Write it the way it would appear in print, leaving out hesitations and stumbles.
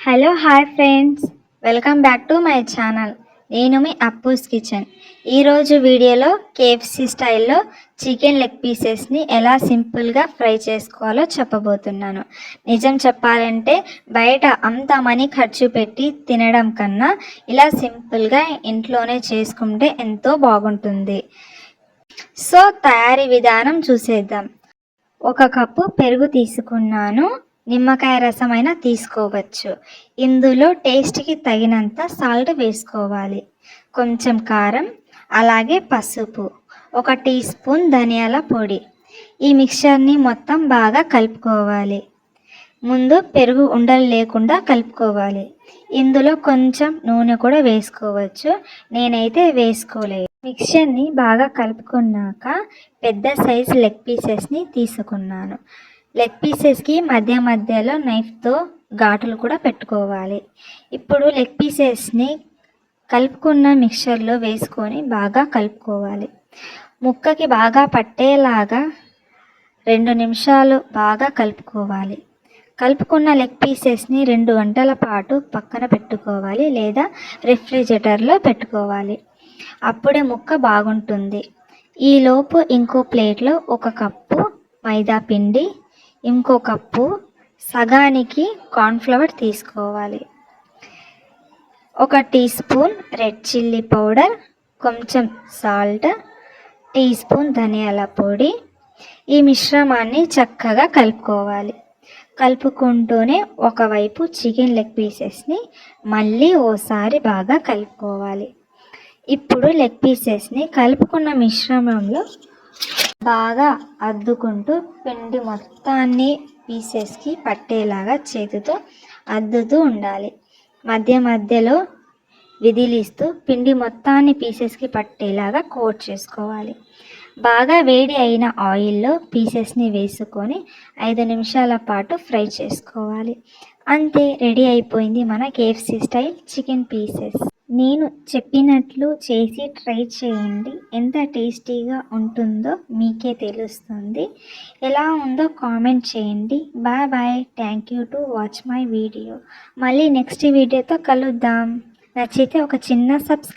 Hello hi friends, welcome back to my channel. నేను మీ అప్పూస్ kitchen. ఈరోజు వీడియోలో కేఎఫ్సి స్టైల్లో చికెన్ లెగ్ పీసెస్ని ఎలా సింపుల్గా ఫ్రై చేసుకోవాలో చెప్పబోతున్నాను. నిజం చెప్పాలంటే బయట అంత మనీ ఖర్చు పెట్టి తినడం కన్నా ఇలా సింపుల్గా ఇంట్లోనే చేసుకుంటే ఎంతో బాగుంటుంది. సో తయారీ విధానం చూసేద్దాం. 1 కప్పు పెరుగు తీసుకున్నాను. నిమ్మకాయ రసమైనా తీసుకోవచ్చు. ఇందులో టేస్ట్కి తగినంత సాల్ట్ వేసుకోవాలి, కొంచెం కారం, అలాగే పసుపు, 1 టీ స్పూన్ ధనియాల పొడి. ఈ మిక్చర్ని మొత్తం బాగా కలుపుకోవాలి. ముందు పెరుగు ఉండలు లేకుండా కలుపుకోవాలి. ఇందులో కొంచెం నూనె కూడా వేసుకోవచ్చు, నేనైతే వేసుకోలేదు. మిక్చర్ని బాగా కలుపుకున్నాక పెద్ద సైజు లెగ్ పీసెస్ని తీసుకున్నాను. లెగ్ పీసెస్కి మధ్య మధ్యలో నైఫ్తో ఘాటులు కూడా పెట్టుకోవాలి. ఇప్పుడు లెగ్ పీసెస్ని కలుపుకున్న మిక్చర్లో వేసుకొని బాగా కలుపుకోవాలి. ముక్కకి బాగా పట్టేలాగా 2 నిమిషాలు బాగా కలుపుకోవాలి. కలుపుకున్న లెగ్ పీసెస్ని 2 గంటల పాటు పక్కన పెట్టుకోవాలి లేదా రిఫ్రిజిరేటర్లో పెట్టుకోవాలి. అప్పుడే ముక్క బాగుంటుంది. ఈలోపు ఇంకో ప్లేట్లో 1 కప్పు మైదా పిండి, ఇంకో కప్పు సగానికి కార్న్ఫ్లవర్ తీసుకోవాలి. 1 teaspoon red chilli powder, కొంచెం సాల్ట్, టీ స్పూన్ ధనియాల పొడి. ఈ మిశ్రమాన్ని చక్కగా కలుపుకోవాలి. కలుపుకుంటూనే ఒకవైపు చికెన్ లెగ్ పీసెస్ని మళ్ళీ ఓసారి బాగా కలుపుకోవాలి. ఇప్పుడు లెగ్ పీసెస్ని కలుపుకున్న మిశ్రమంలో బాగా అద్దుకుంటూ పిండి మొత్తాన్ని పీసెస్కి పట్టేలాగా చేతితో అద్దుతూ ఉండాలి. మధ్య మధ్యలో విదిలిస్తూ పిండి మొత్తాన్ని పీసెస్కి పట్టేలాగా కోట్ చేసుకోవాలి. బాగా వేడి అయిన ఆయిల్లో పీసెస్ని వేసుకొని 5 నిమిషాల పాటు ఫ్రై చేసుకోవాలి. అంతే, రెడీ అయిపోయింది మన కేఎఫ్సి స్టైల్ చికెన్ పీసెస్. నేను చెప్పినట్లు చేసి ట్రై చేయండి. ఎంత టేస్టీగా ఉంటుందో మీకే తెలుస్తుంది. ఎలా ఉందో కామెంట్ చేయండి. Bye bye. Thank you to watch my video. మళ్ళీ నెక్స్ట్ వీడియోతో కలుద్దాం. నచ్చితే ఒక చిన్న సబ్స్క్రైబ్